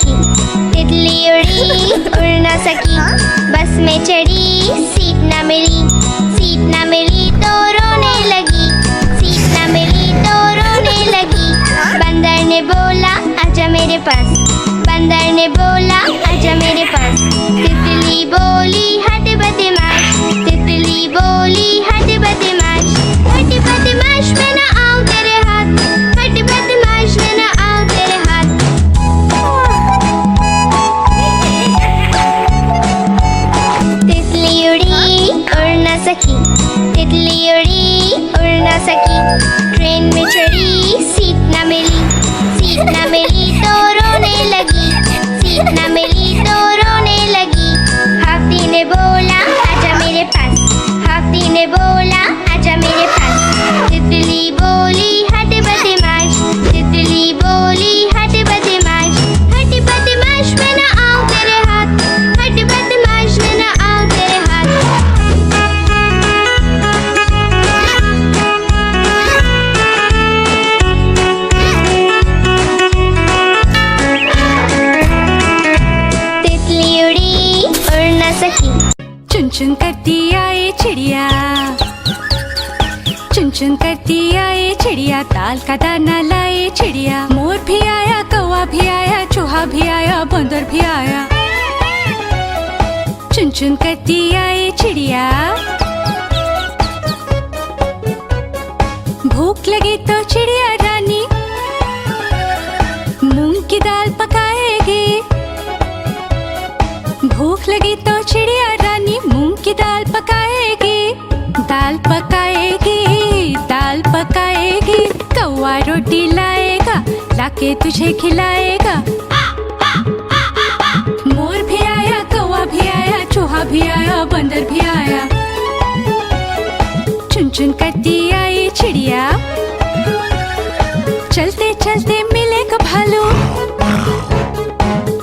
सकी। तितली उड़ी उड़ न सकी, बस में चढ़ी सीट न मिली। सीट न मिली तो रोने लगी, सीट न मिली तो रोने लगी। बंदर ने बोला आजा मेरे पास, बंदर ने बोला आजा मेरे पास। तितली बोली हट बदमाश, तितली बोली हट बदमाश। हट बदमाश मैं न आऊं तेरे हाथ, हट बदमाश मैं न आऊं तेरे हाथ। तितली उड़ी उड़ न सकी, तितली उड़ी उड़ न सकी। ट्रेन में चढ़ी सीट न मिली, सीट न मिली तो रोने लगी, सीट न मिली तो रोने लगी। हाथी ने बोला आजा मेरे पास, हाथी ने बोला आजा मेरे पास। तितली बोली हट बदमाश, तितली बोली हट बदमाश। हट बदमाश मैं न आऊं तेरे हाथ, हट बदमाश मैं न आऊं तेरे हाथ। तितली उड़ी उड़ न सकी। चुन चुन करती आए चिड़िया, चुन चुन करती आए चिड़िया। दाल का दाना लाए चिड़िया। मोर भी आया, कौवा भी आया, चूहा भी आया, बंदर भी आया। चुन चुन करती आए चिड़िया। भूख लगी तो चिड़िया रानी मूंग की दाल पकाएगी। भूख लगी तो चिड़िया रानी मूंग की दाल पकाएगी। दाल पकाएगी, दाल पकाएगी। कौवा रोटी लाएगा, लाके तुझे खिलाएगा। मोर भी आया, कौवा भी आया, चूहा भी आया, बंदर भी आया। चुन चुन करती आई चिड़िया। चलते चलते मिलेगा भालू,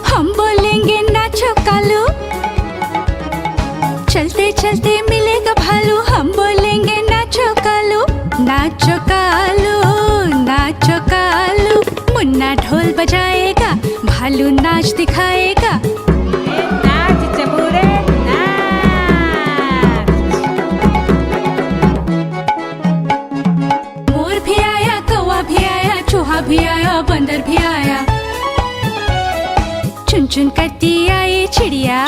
हम बोलेंगे नाचो कालू। चलते चलते मिलेगा भालू, हम बोलेंगे नाचो कालू। नाचो कालू, नाचो कालू। मुन्ना ढोल बजाएगा, भालू नाच दिखाएगा। नाच चबूरे नाच। मोर भी आया, कौवा भी आया, चूहा भी आया, बंदर भी आया। चुन चुन करती आई चिड़िया।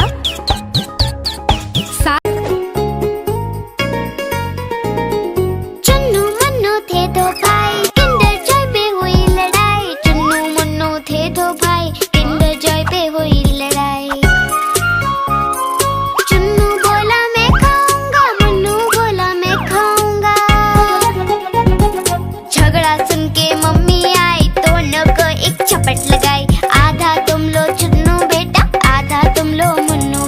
चुन्नू मुन्नू थे दो भाई, किंडर जॉय पे हुई लड़ाई। चुन्नू मुन्नू थे दो भाई, किंडर जॉय पे हुई लड़ाई। चुन्नू बोला मैं खाऊंगा, मुन्नू बोला मैं खाऊंगा। झगड़ा सुन के मम्मी आई, दोनों को एक झपट लगाई। आधा तुम लो चुन्नू बेटा, आधा तुम लो मुन्नू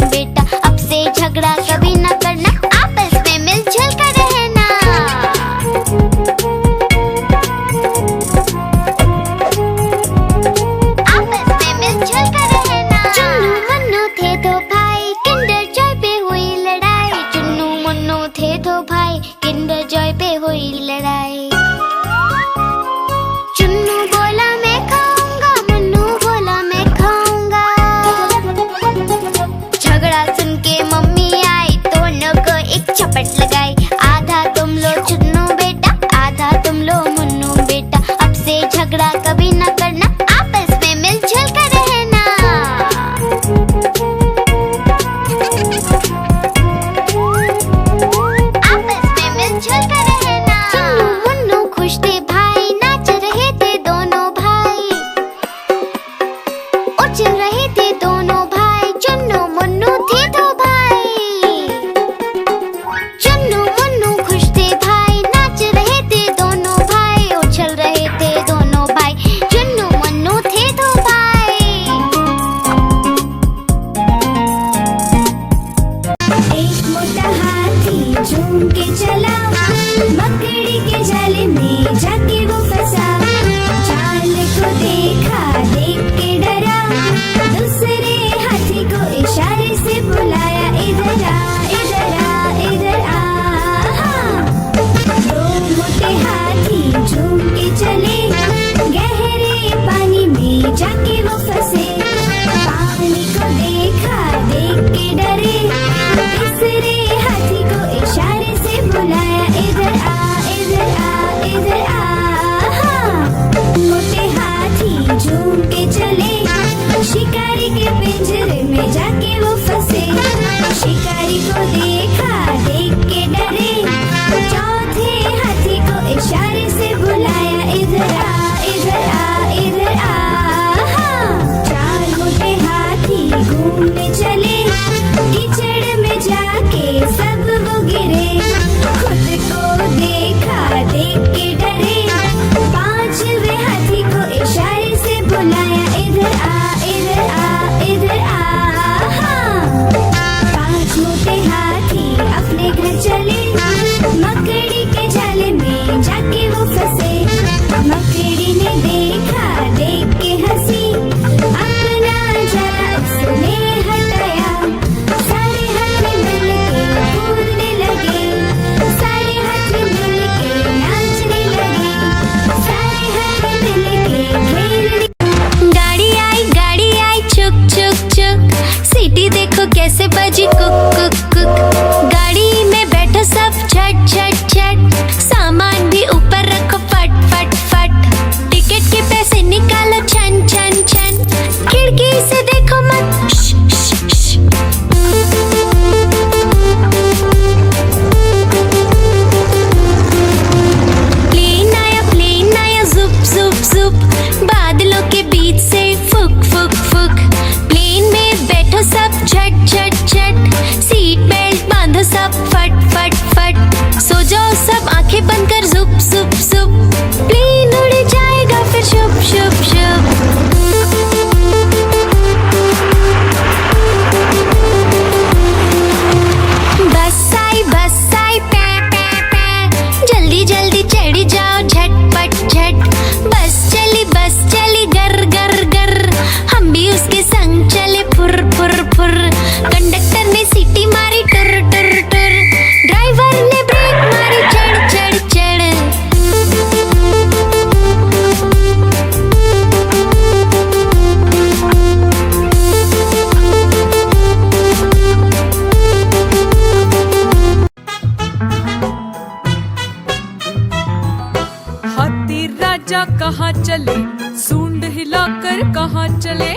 हिलाकर कहाँ चले,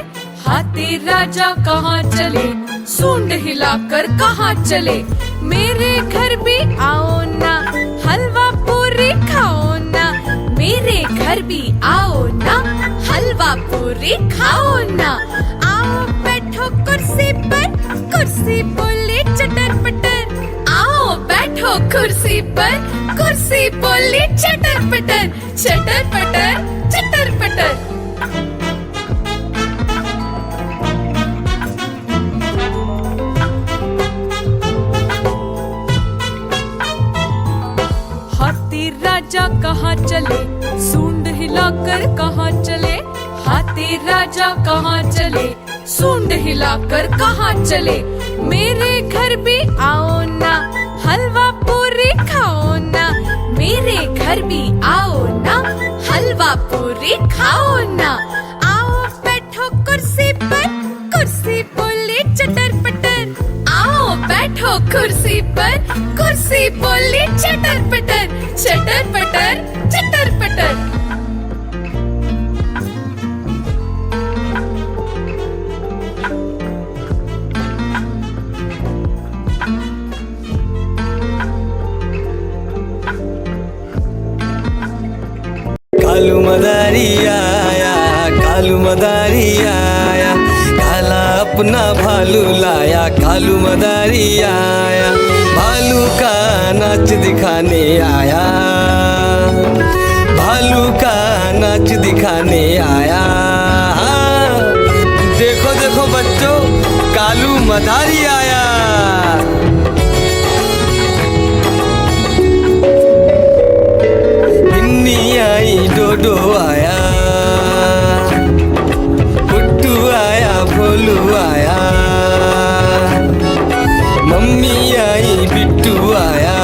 हाथी राजा कहाँ चले, सूंड हिलाकर कहाँ चले, मेरे घर भी आओ ना, हलवा पूरी खाओ ना, मेरे घर भी आओ ना, हलवा पूरी खाओ ना। आओ बैठो कुर्सी पर, कुर्सी बोली चटर पटर, आओ बैठो कुर्सी पर, कुर्सी बोली चटर पटर, चटर पटर चटर पटर। हाथी राजा कहाँ चले, सूंड हिलाकर कहाँ चले, हाथी राजा कहाँ चले, सूंड हिलाकर कहाँ चले, मेरे घर भी आओ ना, हलवा पूरी खाओ ना, मेरे घर भी आओ ना, हलवा पूरी खाओ ना। आओ बैठो कुर्सी पर, कुर्सी बोली चटर पटर, आओ बैठो कुर्सी पर, कुर्सी बोली चटर पटर, चटर पटर चटर पटर। कालू मदारी आया, कालू मदारी आया, काला अपना भालू लाया, कालू मदारी आया, भालू का नाच दिखाने आया, भालू का नाच दिखाने आया। देखो देखो बच्चों, कालू मदारी आया। आई डोडो आया, पुट्टू आया, भोलू आया, मम्मी आई, बिट्टू आया।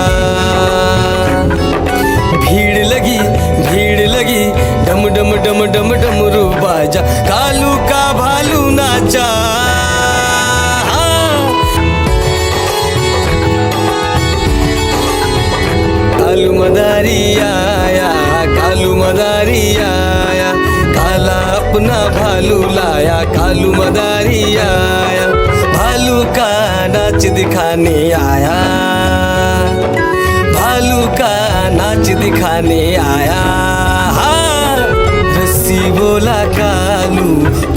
भीड़ लगी, भीड़ लगी, डम डम डम डम डमरू बाजा, कालू का भालू नाचा। कालू मदारी आया, कालू मदारी आया, काला अपना भालू लाया, कालू मदारी आया, भालू का नाच दिखाने आया, भालू का नाच दिखाने आया। रस्सी बोला कालू,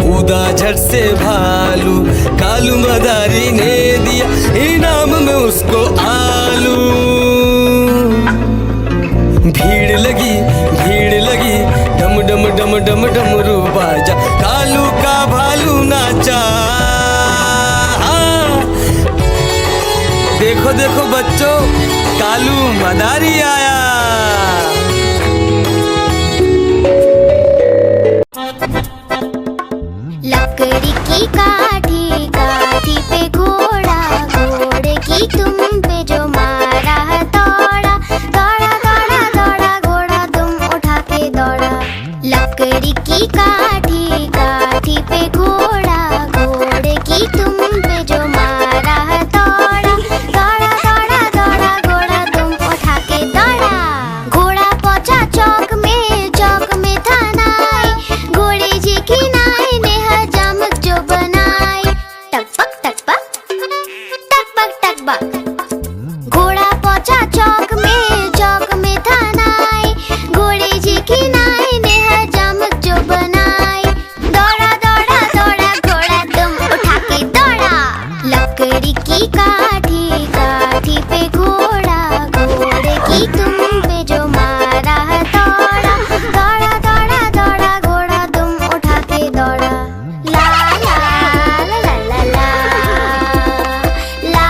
कूदा झट से भालू, कालू मदारी ने दिया इनाम में उसको आलू। भीड़ लगी, भीड़ लगी, डम डम डम डम डमरू बाजा, कालू का भालू नाचा। देखो देखो बच्चों, कालू मदारी आया। लकड़ी की काठी, काठी पे घोड़ा, घोड़े की तुम पे जो मारा है दौड़ा, दौड़ा दौड़ा दौड़ा घोड़ा तुम उठा के दौड़ा। लकड़ी की काठी, काठी पे घोड़ा, घोड़े की तुम पे जो मारा है दौड़ा, दौड़ा दौड़ा दौड़ा घोड़ा तुम उठा के दौड़ा। घोड़ा पहुंचा चौक में, चौक में था नाई, घोड़े जी की नाई ने हजामत जो बनाई। टकबक टकबक, टकबक टकबक। घोड़ा पहुंचा चौक में, चौक में था नाई, घोड़े जी की नाई ने हजामत जो बनाई। दौड़ा दौड़ा दौड़ा घोड़ा तुम उठा के दौड़ा। लकड़ी की काठी, काठी पे घोड़ा, घोड़े की तुम पे जो मारा है दौड़ा, दौड़ा दौड़ा दौड़ा घोड़ा तुम उठा के दौड़ा। ला ला ला ला ला ला।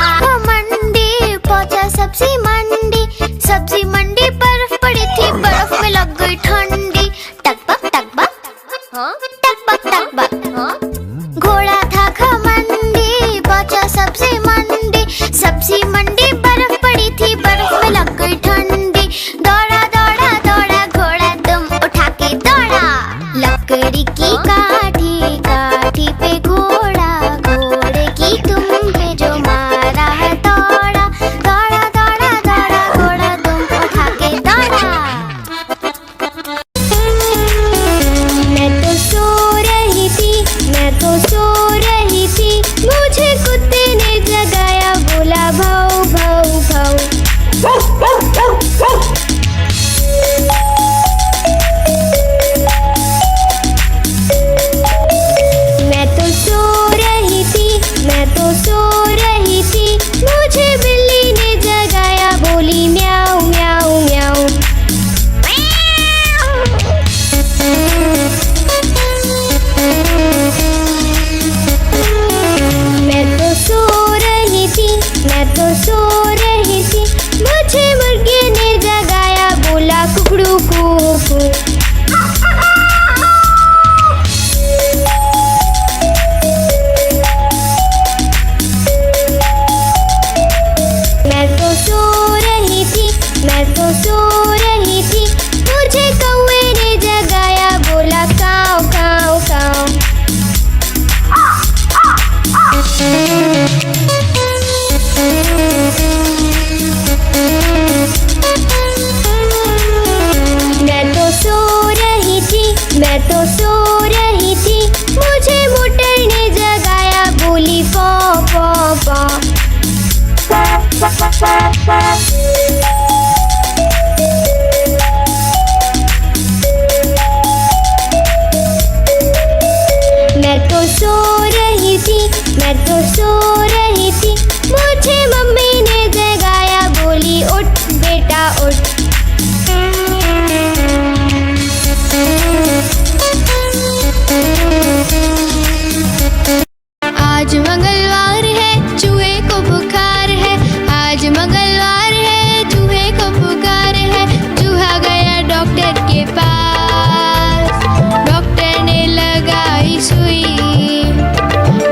मंडी पहुंचा सब्जी मंडी, सब्जी मंडी बर्फ पड़ी थी, बर्फ में लग गई ठंडी। टकबक टकबक, हाँ टकबक टकबक, हाँ। घोड़ा था घमंडी, पहुंचा सब्जी मंडी, सब्जी मंडी बर्फ पड़ी थी, बर्फ में लग गई ठंडी। दौड़ा दौड़ा दौड़ा घोड़ा तुम उठा के दौड़ा। लकड़ी की काठी, काठी पे घोड़ा, घोड़े की तुम पे जो मारा है दौड़ा, दौड़ा दौड़ा दौड़ा घोड़ा तुम उठा के दौड़ा। मैं तो सो सो रही थी, मुझे बिल्ली ने जगाया, बोली म्याऊं म्याऊं म्याऊं। मैं तो सो रही थी, मैं तो सो रही थी, मुझे मुर्गे ने जगाया, बोला कुकड़ू कू कू। मैं तो सो रही थी, मैं तो सो रही थी, मुझे कौवे ने जगाया, बोला काऊ काऊ काऊ। मैं तो सो रही थी, मैं तो सो रही थी, मुझे मोटर ने जगाया, बोली पौ पौ पौ। मैं तो सो रही थी, मैं तो सो रही थी, मुझे मम्मी ने जगाया, बोली उठ बेटा उठ। आज मंगलवार है, चूहे को बुखार है, आज मंगलवार है, चूहे को बुखार है, चूहा गया डॉक्टर के पास, डॉक्टर ने लगाई सुई,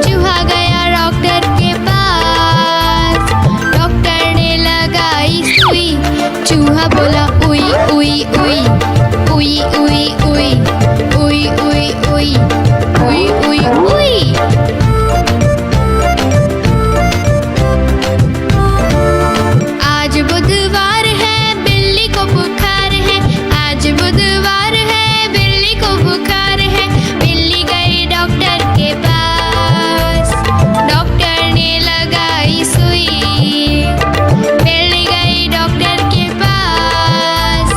चूहा गया डॉक्टर के पास, डॉक्टर ने लगाई सुई, चूहा बोला उई उई उई उई उई उई उई उई उई उई उई उई। आज बुधवार है, बिल्ली को बुखार है, आज बुधवार है, बिल्ली को बुखार है, बिल्ली गई डॉक्टर के पास, डॉक्टर ने लगाई सुई, बिल्ली गई डॉक्टर के पास,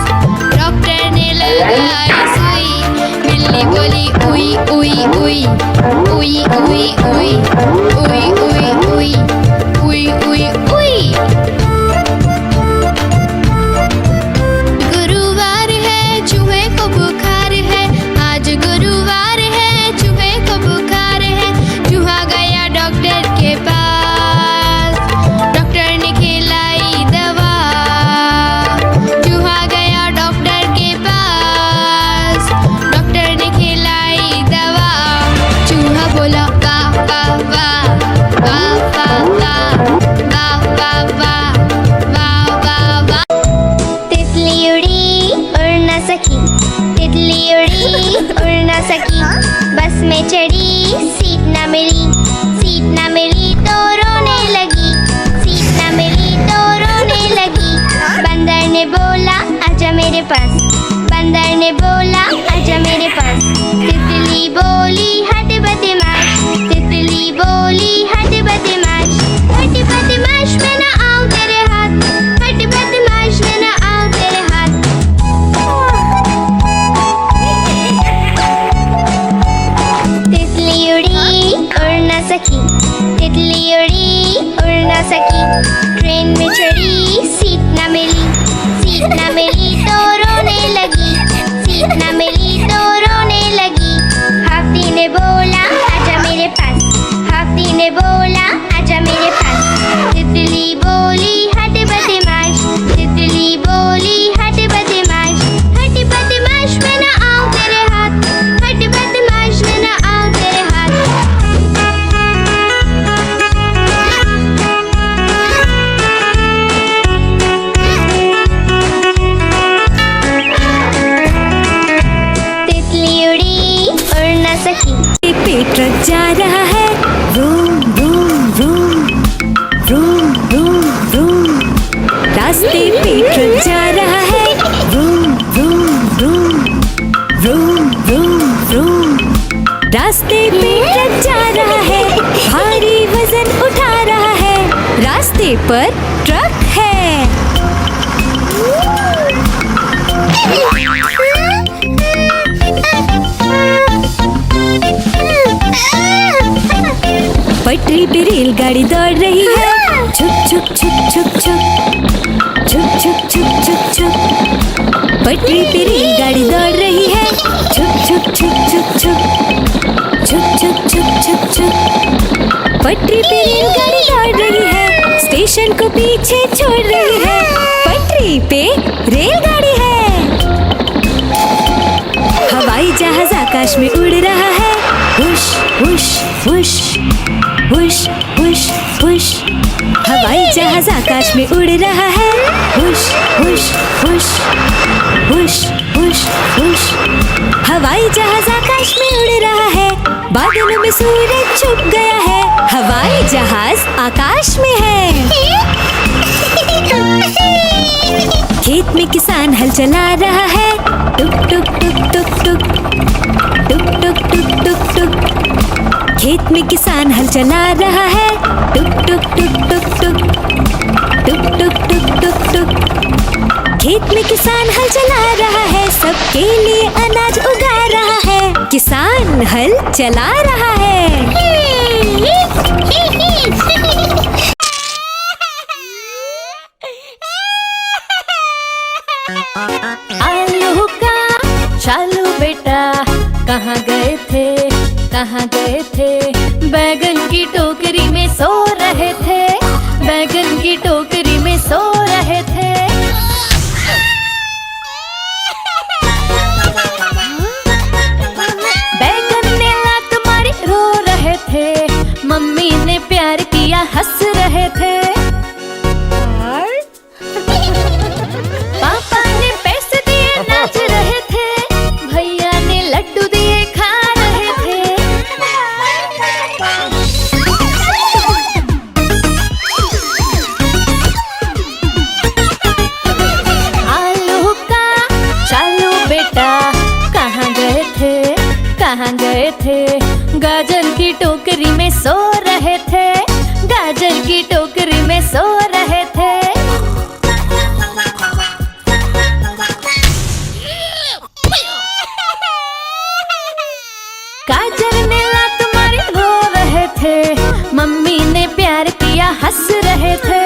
डॉक्टर ने लगाई सुई, बिल्ली बोली उई उई उई उई उई उई उई उई उई उई उई उई। गुरुवार है, चूहे को बुखार है, आज गुरुवार है, चूहे को बुखार है, चूहा गया डॉक्टर के पास, डॉक्टर ने खिलाई दवा, चूहा गया डॉक्टर के पास, डॉक्टर ने खिलाई दवा, चूहा बोला वाह वाह वाह वाह वाह वाह वाह वाह वाह वाह वाह वाह। तितली उड़ी उड़ न सकी, तितली उड़ी उड़ न सकी, बस में चढ़ी सीट न मिली, सीट न मिली तो रोने लगी, सीट न मिली तो रोने लगी। बंदर ने बोला आजा मेरे पास, बंदर ने बोला आजा मेरे पास, तितली बोली हट बदमाश, तितली बोली हट बदमाश, हट बदमाश मैं न आऊं तेरे हाथ, हट बदमाश मैं न आऊं तेरे हाथ। तितली उड़ी उड़ न सकी, तितली उड़ी उड़ न सकी, ट्रेन में चढ़ी सीट न मिली, सीट न मिली तो रोने लगी, सीट न मिली तो रोने लगी। हाथी ने बोला आजा मेरे पास, हाथी ने बोला आजा मेरे पास, तितली बोली हट बदमाश, तितली बोली हट बदमाश, हट बदमाश मैं न आऊं तेरे हाथ, हट बदमाश मैं न आऊं तेरे हाथ। तितली उड़ी उड़ न सकी। पे ट्रक जा रहा है, room room room room room room, रास्ते पे ट्रक जा रहा है, room room room room room room, रास्ते पे ट्रक जा रहा है, भारी वजन उठा रहा है, रास्ते पर ट्रक है। पटरी पे रेलगाड़ी दौड़ रही है, छुक छुक छुक छुक छुक, छुक छुक छुक छुक छुक। पटरी पे रेलगाड़ी दौड़ रही है, छुक छुक छुक छुक छुक, छुक छुक छुक छुक छुक। पटरी पे रेलगाड़ी दौड़ रही है, स्टेशन को पीछे छोड़ रही है, पटरी पे रेलगाड़ी है। हवाई जहाज आकाश में उड़ रहा है, हुश हुश हुश हुश हुश हुश। हवाई जहाज आकाश में उड़ रहा है, हुश हुश हुश हुश हुश हुश। हवाई जहाज आकाश में उड़ रहा है, बादलों में सूरज छुप गया है, हवाई जहाज आकाश में है। खेत में किसान हल चला रहा है, टुक टुक टुक टुक टुक, टुक टुक टुक टुक टुक। खेत में किसान हल चला रहा है, टुक टुक टुक टुक टुक, टुक टुक टुक टुक टुक। खेत में किसान हल चला रहा है, सबके लिए अनाज उगा रहा है, किसान हल चला रहा है। आलू का चालू बेटा कहाँ गए थे, कहाँ गए थे? बैगन की टोकरी में सो रहे थे, बैगन की टोकरी में सो रहे थे। बैगन ने लात मारी रो रहे थे, मम्मी ने प्यार किया हंस रहे थे। पापा ने पैसे दिए नाच रहे थे, भैया ने लड्डू दिए खा रहे थे। आलू का चालू बेटा कहाँ गए थे, कहाँ गए थे? गाजर की टोकरी में सो रहे थे, गाजर की टोकरी में सो रहे थे। गाजर ने लात मारी रो रहे थे, मम्मी ने प्यार किया हंस रहे थे।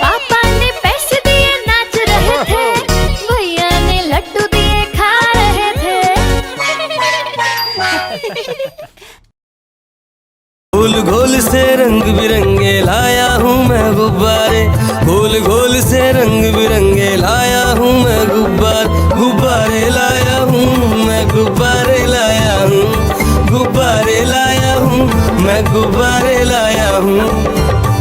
पापा ने पैसे दिए नाच रहे थे, भैया ने लड्डू दिए खा रहे थे। गोल गोल से रंग बिरंगे लाया हूँ मैं गुब्बारे, गोल गोल से रंग बिरंगे लाया हूँ मैं गुब्बारे, गुब्बारे लाया हूँ मैं, गुब्बारे लाया हूँ, गुब्बारे लाया हूँ मैं, गुब्बारे लाया हूँ।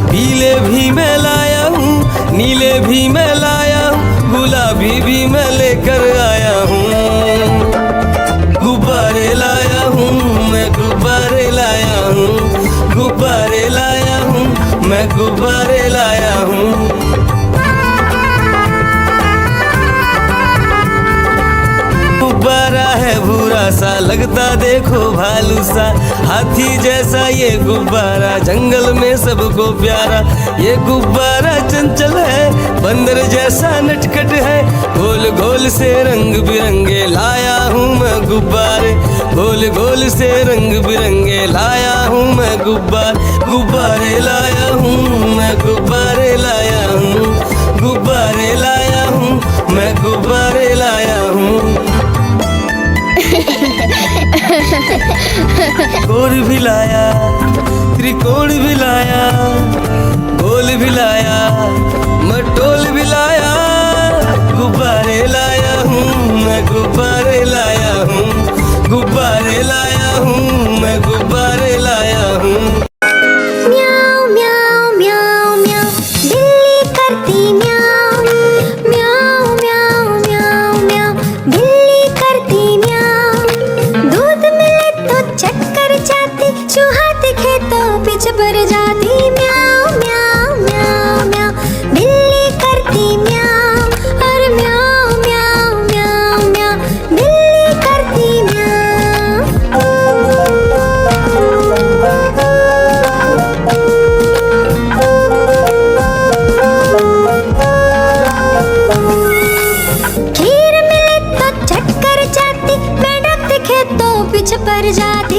पीले भी मैं लाया हूँ, नीले भी मैं लाया हूँ, गुलाबी भी मैं लेकर आया हूँ। गुब्बारे लाया हूँ मैं, गुब्बारे लाया हूँ, गुब्बारे लाया हूँ मैं, गुब्बारे लाया हूँ। गुब्बारा है भूरा सा, लगता देखो भालू सा, हाथी जैसा ये गुब्बारा, जंगल में सबको प्यारा। ये गुब्बारा चंचल है, बंदर जैसा नटखट है, गोल गोल से रंग बिरंगे लाया हूँ मैं गुब्बारे, गोल गोल से रंग बिरंगे लाया हूँ मैं गुब्बारे, गुब्बारे लाया हूँ मैं, गुब्बारे लाया हूँ, गुब्बारे लाया हूँ मैं, गुब्बारे लाया हूँ। गोल भी लाया, त्रिकोण भी लाया, गोल भी लाया, मटोल भी लाया, गुब्बारे लाया हूँ मैं, गुब्बारे लाया हूँ, गुब्बारे लाया हूँ मैं, गुब्बारे लाया हूँ। म्याऊं म्याऊं म्याऊं म्याऊं, बिल्ली करती म्याऊं, म्याऊं म्याऊं म्याऊं म्याऊं, बिल्ली करती म्याऊं। दूध मिले तो चक्कर जाती, चूहा दिखे तो पीछे पड़ जाती। म्याऊं म्याऊं म्याऊं म्याऊं, बिल्ली करती म्याऊं, और म्याऊं म्याऊं म्याऊं म्याऊं, बिल्ली करती खीर मिले तो चक्कर जाती, मेंढक दिखे तो पीछे पड़ जाती।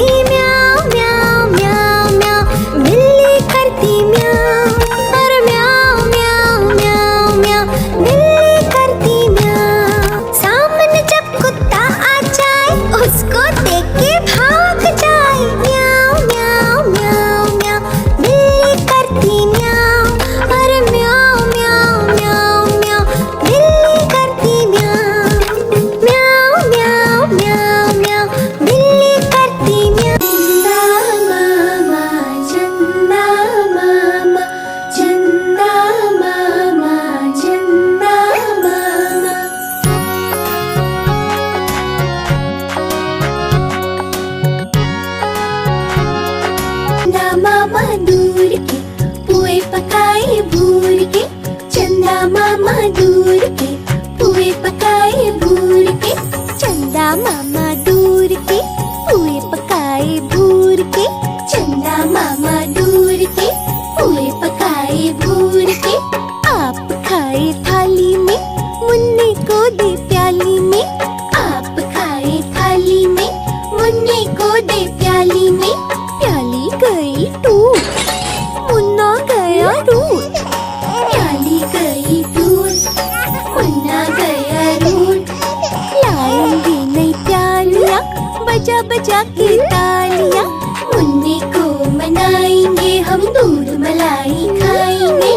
बजा बजा के तालियां। मुन्नी को मनाएंगे हम, दूध मलाई खाएंगे।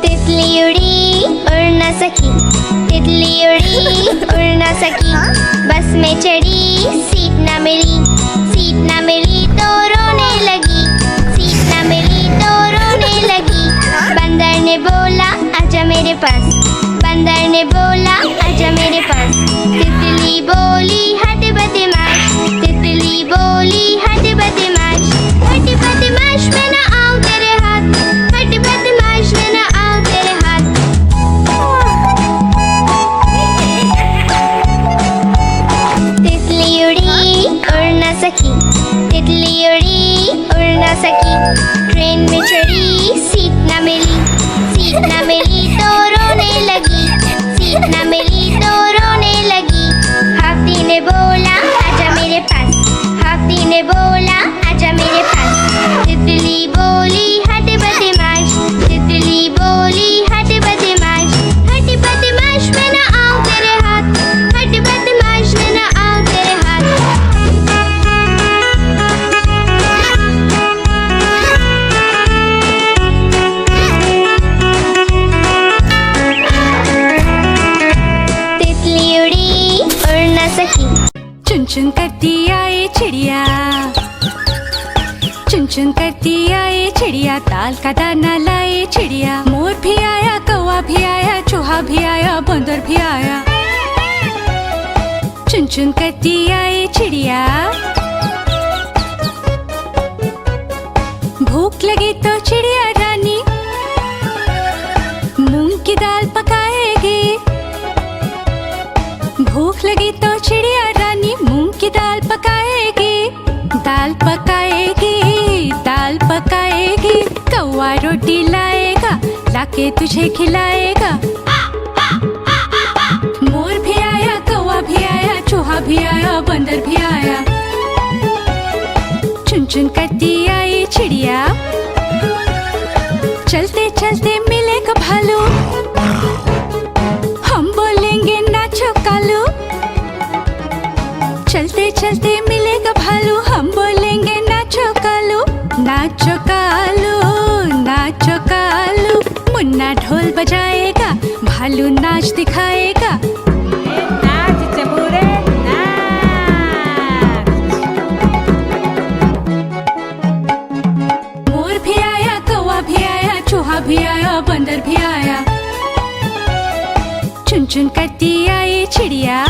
तितली उड़ी उड़ न सकी, तितली उड़ी उड़ न सकी, बस में चढ़ी सीट न मिली, सीट न मिली तो रोने लगी, सीट न मिली तो रोने लगी। बंदर ने बोला आजा मेरे पास, बंदर ने बोला आजा मेरे पास। तितली बोली हट बदमाश, तितली बोली हट बदमाश, हट बदमाश मैं ना आऊं तेरे हाथ, हट बदमाश मैं ना आऊं तेरे हाथ। तितली उड़ी उड़ न सकी, तितली उड़ी उड़ न सकी, ट्रेन में चढ़ी सीट न मिली, सीट न मिली तो रोने लगी, सीट न मिली तो रोने लगी। हाथी ने बोला आजा मेरे पास, हाथी ने बोला आजा मेरे पास। तितली बोली हट बदमाश, तितली बोली हट बदमाश, हट बदमाश मैं ना आऊं तेरे हाथ, हट बदमाश मैं ना आऊं तेरे हाथ। तितली उड़ी उड़ न सकी। चुन चुन करती आए चिड़िया, चुन चुन करती आए चिड़िया, दाल का दाना लाए चिड़िया। मोर भी आया, कौवा भी आया, चूहा भी आया, बंदर भी आया। चुन चुन करती आए चिड़िया। भूख लगी तो चिड़िया रानी मूंग की दाल पकाएगी। भूख लगी तो चिड़िया रानी मूंग की दाल पकाएगी, दाल पकाएगी, दाल पकाएगी। कौवा रोटी लाएगा, लाके तुझे खिलाएगा। मोर भी आया, कौवा भी आया, चूहा भी आया, बंदर भी आया। चुन चुन करती आई चिड़िया। चलते चलते मिलेगा भालू, हम बोलेंगे नाचो कालू। चलते चलते मिलेगा भालू, हम बोलेंगे नाचो कालू, नाचो कालू, नाचो कालू। मुन्ना ढोल बजाएगा, भालू नाच दिखाएगा। नाच चबूरे नाच। मोर भी आया, कौवा भी आया, चूहा भी आया, बंदर भी आया। चुन चुन करती आई चिड़िया।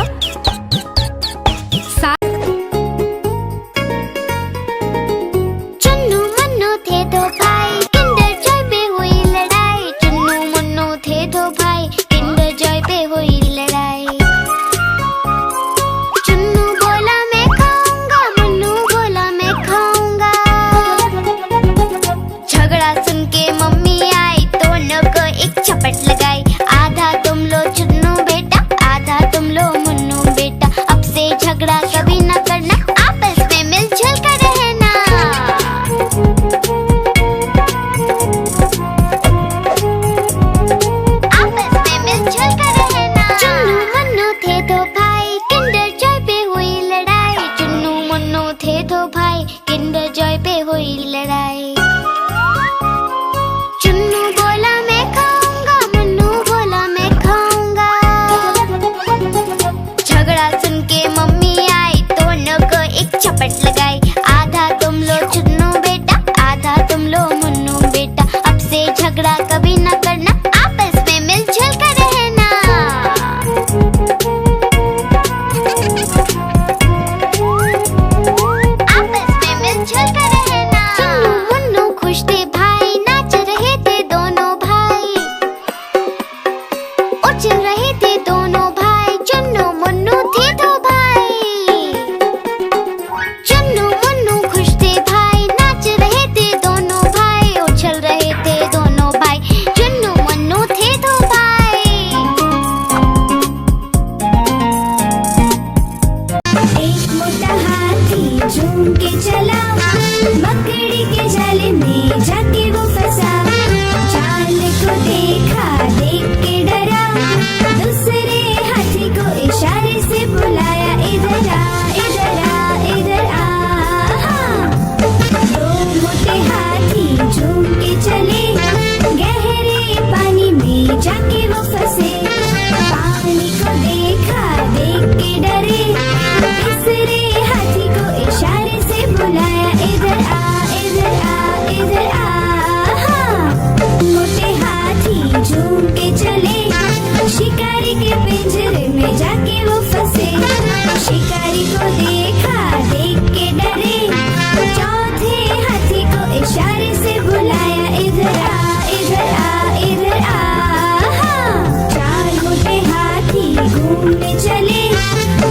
चुन्नू मुन्नू थे दो भाई, किंडर जॉय पे हुई लड़ाई। चुन्नू मुन्नू थे दो भाई, किंडर जॉय पे हुई लड़ाई। चुन्नू बोला मैं खाऊंगा, मुन्नू बोला मैं खाऊंगा। झगड़ा सुन के मम्मी आई, दोनों को एक झपट लगाई। आधा तुम लो चुन्नू बेटा, आधा तुम लो मुन्नू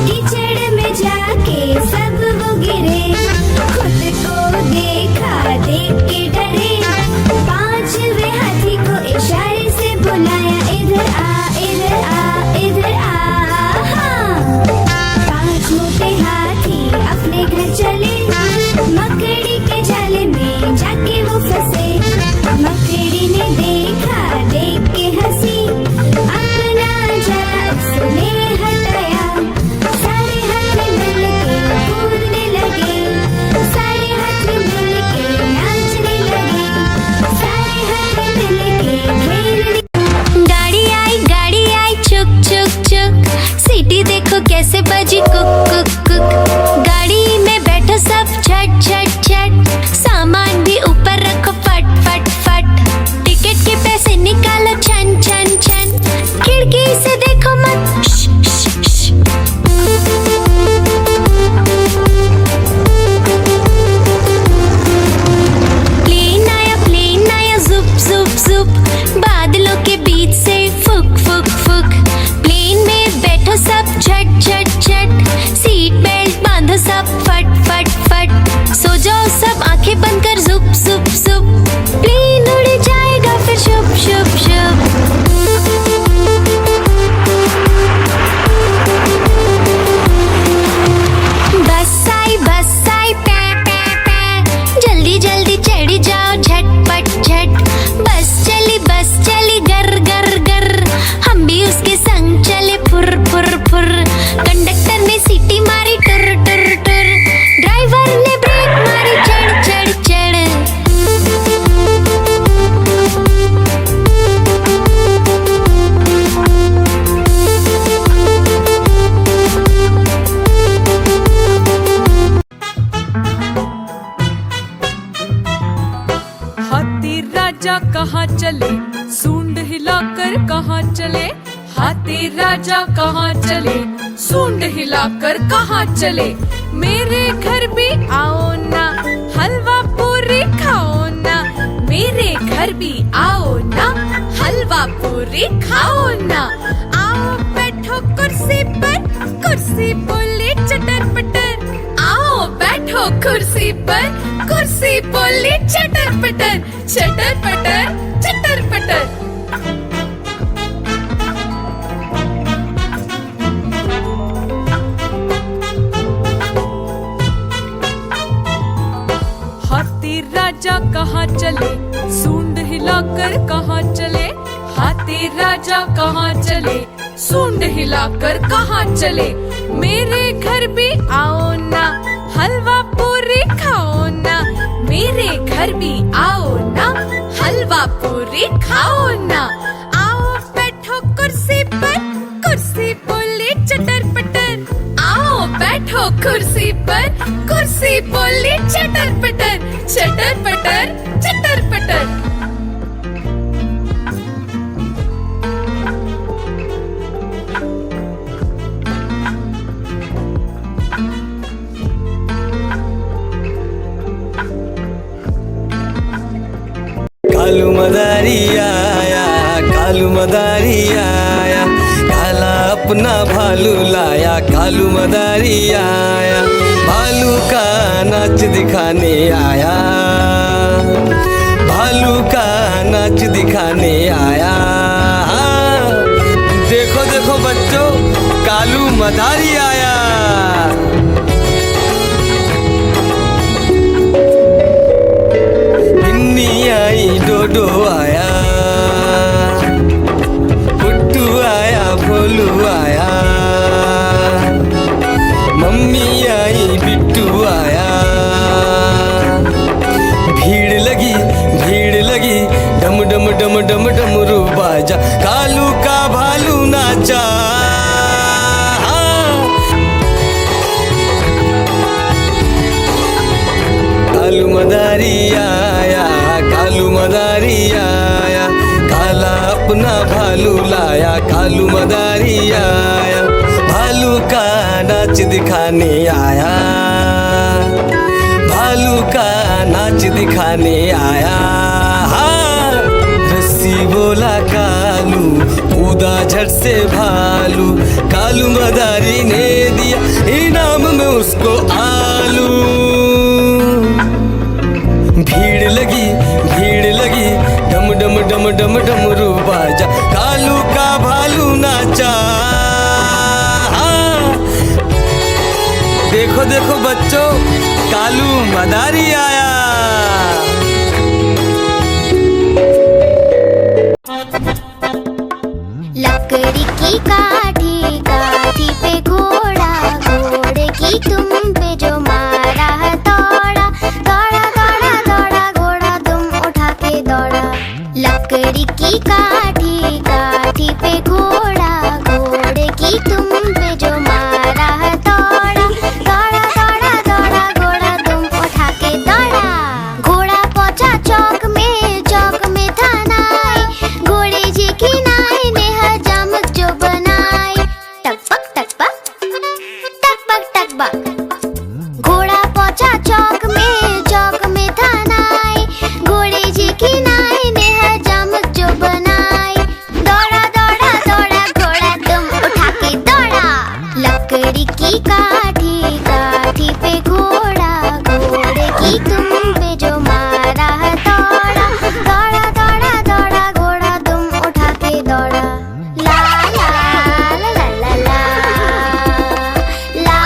कीचड़ में जाके सब वो गिरे, खुद को देखा देख के डरे। पांचवे हाथी को इशारे से बुलाया, इधर आ इधर आ इधर आ। हाँ। पांच मोटे हाथी अपने घर चले, मकड़ी के जाले में जाके वो फंसे। मकड़ी ने देखा देख के हंसी, अपना जाल उसने हटाया। सारे हाथी मिलके कूदने लगे, सारे हाथी मिलके नाचने लगे, सारे हाथी मिलके खेलने। गाड़ी आई चुक चुक चुक, सीटी देखो कैसे बजी कुक कुक कुक। गाड़ी में बैठो सब झट झट झट, सामान भी ऊपर रखो फट फट फट। टिकट के पैसे निकालो छन छन छन, खिड़की से देखो मत श, श, श। प्लेन आया जुप जुप जुप, बादलों के बीच से फुक फुक फुक। प्लेन में बैठो सब झट झट झट, सीट बेल्ट बांधो सब फट फट फट। सो जाओ सब आंखें बंद कर जुप जुप जुप, प्लेन उड़ जाएगा फिर शुप शुप शुप। बस आई पै पै पै, जल्दी जल्दी चढ़ी जाओ झटपट झट। बस चली गर गर गर, हम भी उसके संग चले फुर फुर फुर। कंडक्टर ने सीटी मारी टुर टुर टुर, ड्राइवर ने ब्रेक मारी चढ़ चढ़ चढ़। हाथी राजा कहाँ चले, सूंड हिलाकर कहाँ चले। हाथी राजा कहाँ चले, सूंड हिलाकर कहाँ चले। मेरे घर भी आओ ना, हलवा पूरी खाओ ना। मेरे घर भी आओ ना, हलवा पूरी खाओ ना। आओ बैठो कुर्सी पर, कुर्सी बोली चटर पटर। आओ बैठो कुर्सी पर, कुर्सी बोली चटर पटर चटर पटर चटर पटर। हाथी राजा कहाँ चले, सूंड हिलाकर कहाँ चले। हाथी राजा कहाँ चले, सूंड हिलाकर कहाँ चले। मेरे घर भी आओ ना, हलवा पूरी खाओ ना। मेरे घर भी आओ ना, हलवा पूरी खाओ ना। आओ बैठो कुर्सी पर, कुर्सी बोली चटर पटर। आओ बैठो कुर्सी पर, कुर्सी बोली चटर पटर चटर पटर चटर पटर। कालू मदारी आया, कालू मदारी आया, काला अपना भालू लाया। कालू मदारी आया, भालू का नाच दिखाने आया, भालू का नाच दिखाने आया। देखो देखो बच्चों, कालू मदारी आया। बिन्नी आई, डोडो आया, गुड्डू आया, भोलू आया, मम्मी आई, बिट्टू आया। भीड़ लगी, डम डम डम डम डमरू बाजा। कालू का भालू नाचा। कालू मदारी आया, कालू मदारी आया, काला अपना भालू लाया। कालू मदारी आया, भालू का नाच दिखाने आया, भालू का नाच दिखाने आया। हाँ। रस्सी बोला कालू, कूदा झट से भालू, कालू मदारी ने दिया इनाम में उसको आलू। भीड़ लगी डम डम डम डम डमरू बाजा, कालू का भालू नाचा। देखो देखो बच्चों, कालू मदारी आया। लकड़ी की काठी, काठी पे घोड़ा, घोड़े की तुम पे जो मारा है दौड़ा, दौड़ा दौड़ा दौड़ा घोड़ा तुम उठा के दौड़ा। लकड़ी की काठी, काठी पे घोड़ा, घोड़े की तुम पे जो मारा है दौड़ा, दौड़ा दौड़ा दौड़ा घोड़ा तुम उठा के दौड़ा। घोड़ा पहुंचा चौक में था नाई, घोड़े जी की नाई ने हजामत जो बनाई। टकबक टकबक टकबक टकबक। घोड़ा पहुंचा चौक में था नाई, घोड़े जी की नाई ने हजामत जो बनाई। दौड़ा दौड़ा दौड़ा घोड़ा तुम उठा के दौड़ा। लकड़ी की काठी, काठी पे घोड़ा, घोड़े की तुम पे जो मारा है दौड़ा, दौड़ा दौड़ा दौड़ा घोड़ा तुम उठा के दौड़ा। ला ला ला ला ला ला ला।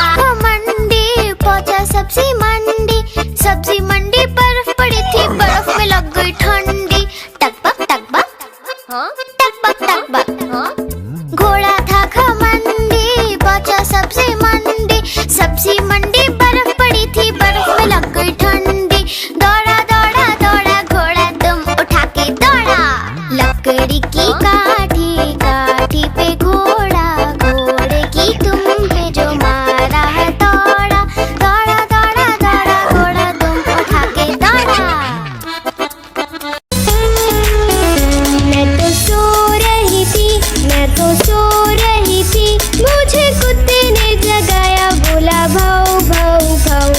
मंडी पहुंचा सब्जी मंडी, सब्जी मंडी बर्फ पड़ी थी, बर्फ में लग गई ठंडी। टकबक टकबक टकबक टकबक। घोड़ा था घमंडी, पहुंचा सब्जी मंडी, सब्जी मंडी बर्फ पड़ी थी, बर्फ में लग गई ठंडी। दौड़ा दौड़ा दौड़ा घोड़ा तुम उठा के दौड़ा। लकड़ी की काठी, काठी पे घोड़ा, घोड़े की तुम पे जो मारा है दौड़ा, दौड़ा दौड़ा दौड़ा घोड़ा तुम उठा के दौड़ा। मैं तो सो रही थी, मैं तो सो रही थी, मुझे कुत्ते ने जगाया, बोला भाऊ भाऊ भाऊ।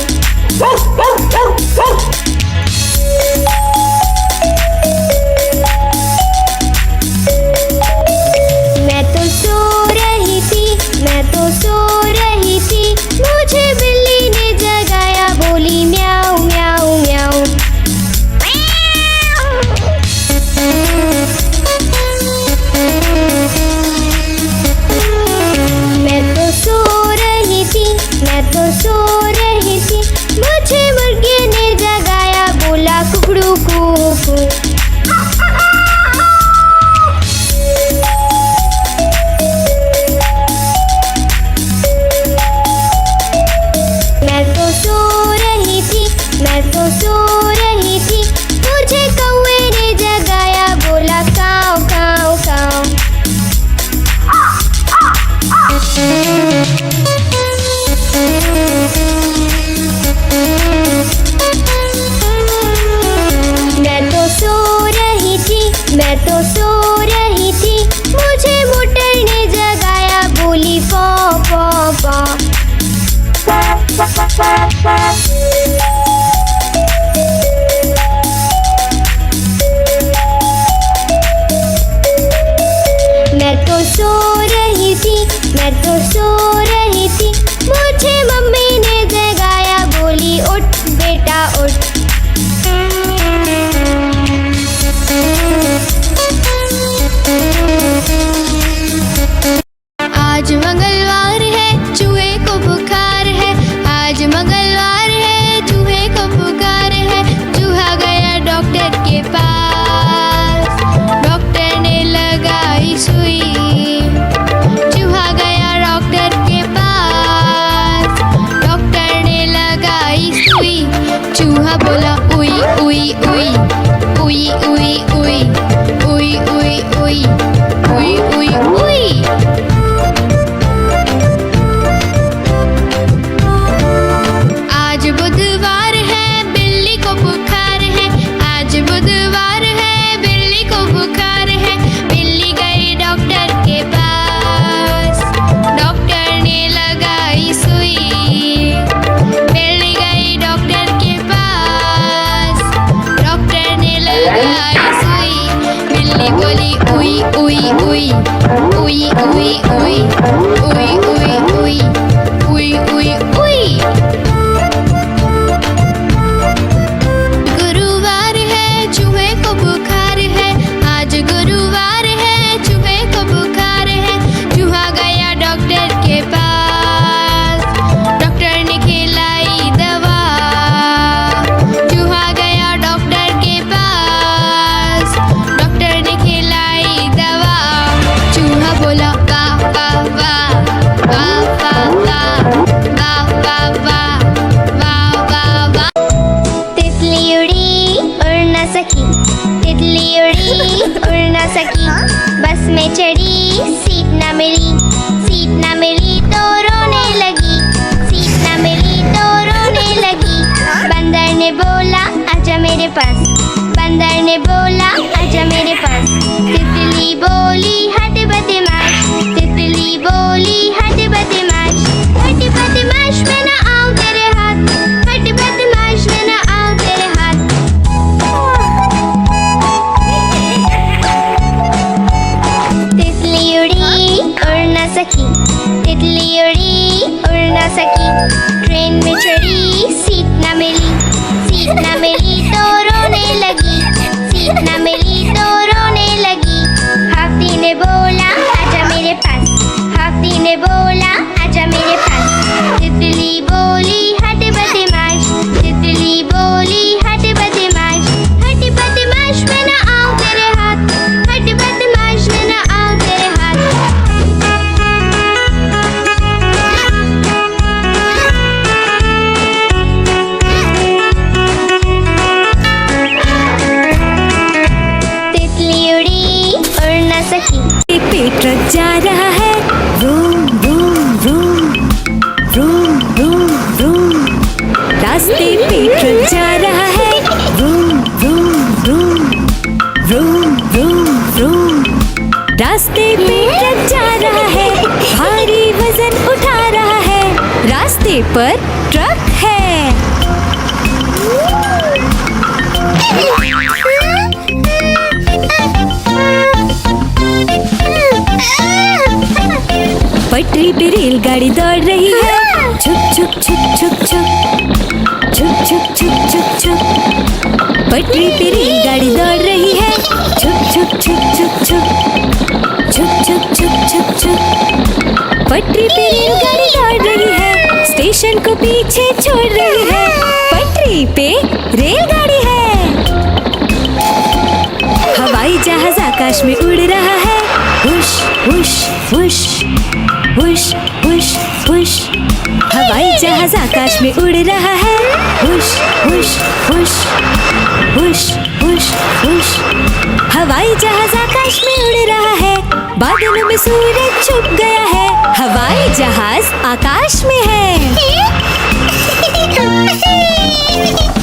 मैं तो सो रही थी, मैं तो सो रही थी, मुझे बिल्ली ने जगाया, बोली म्याऊ म्याऊ म्याऊ। मैं तो सो रही थी, मैं तो सो रही थी, मुझे मुर्गे ने जगाया, बोला कुकड़ू कू। मैं तो सो रही थी, मैं तो सो रही थी, मुझे कौवे ने जगाया, बोला काऊ काऊ काऊ। मैं तो सो रही थी, मैं तो सो रही थी, मुझे मोटर ने जगाया, बोली पौ पौ पौ। मैं तो सो रही थी, मैं तो सो रही थी, मुझे मम्मी ने जगाया, बोली उठ बेटा उठ। आज मंगलवार है, चूहे को बुखार है, आज मंगलवार है, हाईवे पर ट्रक है। पटरी पे रेलगाड़ी दौड़ रही है, छुक छुक छुक छुक छुक, छुक छुक छुक छुक छुक। पटरी पे रेलगाड़ी दौड़ रही है, छुक छुक छुक छुक छुक, छुक छुक छुक छुक छुक। पटरी पे रेलगाड़ी दौड़ रही है, स्टेशन को पीछे छोड़ रही है। पटरी पे रेलगाड़ी है। हवाई जहाज आकाश में उड़ रहा है, हुश हुश हुश हुश हुश हुश। हवाई जहाज आकाश में उड़ रहा है, हुश हुश हुश हुश हुश हुश। हवाई जहाज आकाश में उड़ रहा है, बादलों में सूरज छुप गया है। हवाई जहाज आकाश में है।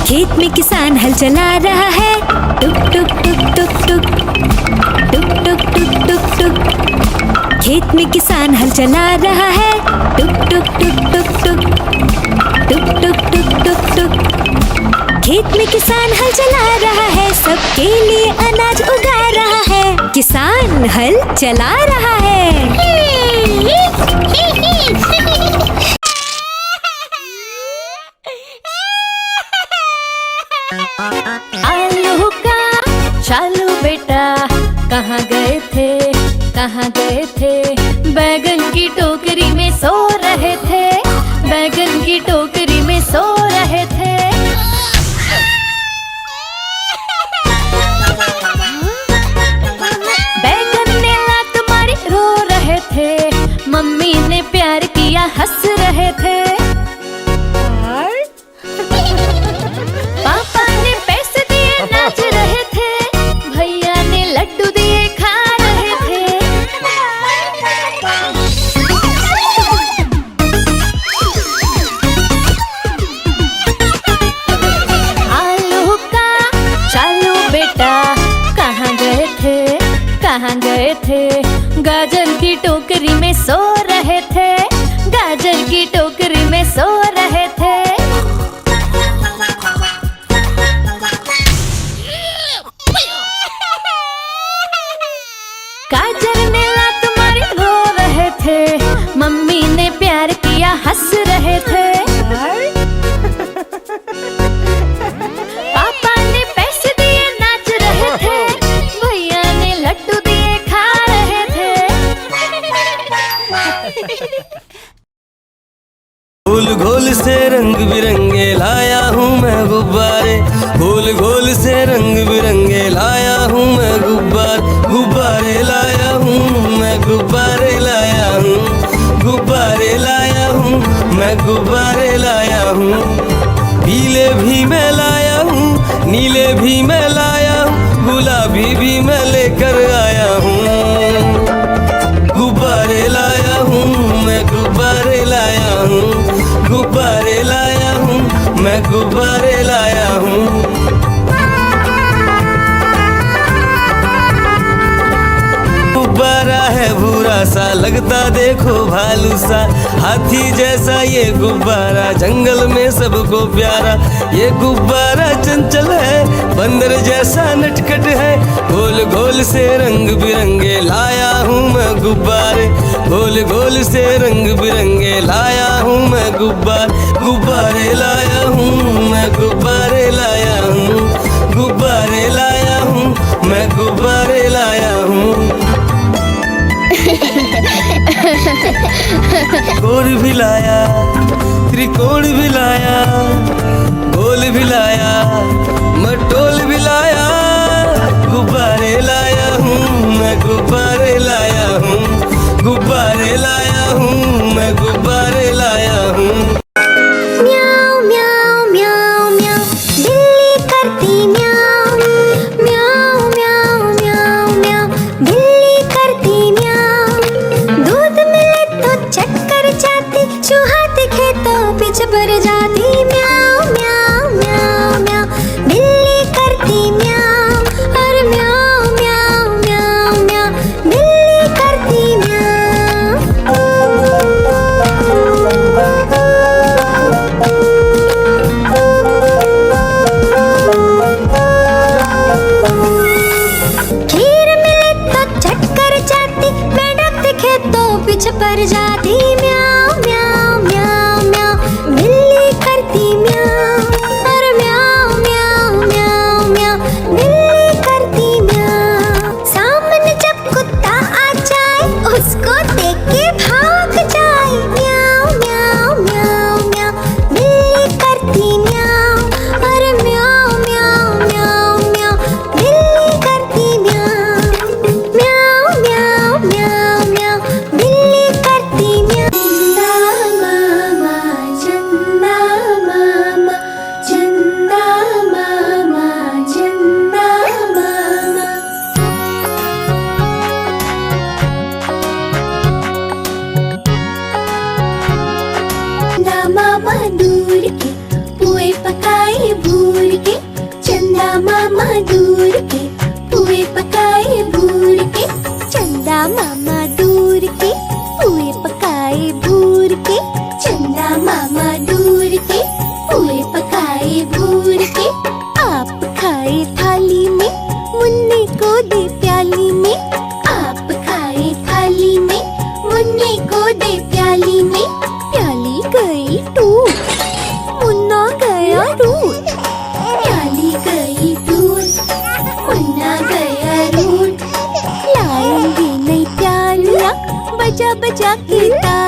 खेत में किसान हल चला रहा है, टुक टुक टुक टुक टुक, टुक टुक टुक टुक टुक। खेत में किसान हल चला रहा है, टुक टुक टुक टुक टुक, टुक टुक टुक टुक टुक। खेत में किसान हल चला रहा है, सबके लिए अनाज उगा रहा है। किसान हल चला रहा है। आलू का चालू बेटा, कहाँ गए थे, कहाँ गए थे। बैगन की टोकरी में सो रहे थे, बैगन की टोकरी में सो रहे थे। बैगन ने लात मारी रो रहे थे, मम्मी ने प्यार किया हंस रहे थे। पापा ने पैसे दिए नाच रहे थे, भैया ने लड्डू दिए खा रहे थे। आलू का चालू बेटा, कहाँ गए थे, कहाँ गए थे। गाजर की टोकरी में सो रहे थे, गाजर की टोकरी में सो रहे थे। गाजर ने लात मारी रो रहे थे, मम्मी ने प्यार किया हंस रहे थे। पापा ने पैसे दिए नाच रहे थे, भैया ने लड्डू दिए खा रहे थे। गोल गोल से रंग बिरंगे लाया हूँ मैं गुब्बारे, गोल गोल से रंग बिरंगे लाया हूँ मैं गुब्बारे लाया हूँ मैं, गुब्बारे लाया हूँ, गुब्बारे लाया हूँ मैं, गुब्बारे लाया हूँ। पीले भी मैं लाया हूँ, नीले भी मैं लाया हूँ, गुलाबी भी मैं लेकर आया हूँ। गुब्बारे लाया हूँ मैं, गुब्बारे लाया हूँ, गुब्बारे लाया हूँ मैं, गुब्बारे लाया हूँ। गुब्बारा है भूरा सा, लगता देखो भालू सा, हाथी जैसा ये गुब्बारा, जंगल में सबको प्यारा। ये गुब्बारा चंचल है, बंदर जैसा नटखट है, गोल गोल से रंग बिरंगे लाया हूँ मैं गुब्बारे, गोल गोल से रंग बिरंगे लाया हूँ मैं गुब्बारे लाया हूँ मैं, गुब्बारे लाया हूँ, गुब्बारे लाया हूँ मैं, गुब्बारे लाया हूँ। गोल भी लाया, त्रिकोण भी लाया, गोल भी लाया, मटोल भी लाया, गुब्बारे लाया हूँ मैं, गुब्बारे लाया हूँ, गुब्बारे लाया हूँ मैं, गुब्बारे लाया हूँ। म्याऊ म्याऊ म्याऊ म्याऊ, बिल्ली करती म्याऊ, म्याऊ म्याऊ म्याऊ म्याऊ, बिल्ली करती म्याऊ। दूध मिले तो चक्कर जाती, चूहा दिखे तो पीछे पड़ जाती। म्याऊ म्याऊ म्याऊ म्याऊ, बिल्ली करती म्याऊ, और म्याऊ म्याऊ म्याऊ म्याऊ, बिल्ली करती म्याऊ। मामा दूर के पुए पकाए भूर के, चंदा मामा दूर के पुए पकाए भूर के, चंदा मामा दूर के पुए पकाए भूर के, चंदा मामा दूर के पुए पकाए भूर के। आप खाए थाली में, मुन्ने को दे प्याली में, आप खाए थाली में, मुन्ने को दे प्याली में, प्याली गई टूट, मुन्ना गया रूठ, प्याली गई टूट, मुन्ना गया रूठ। लाएंगे नई प्यालियाँ बजा बजा के तालियाँ,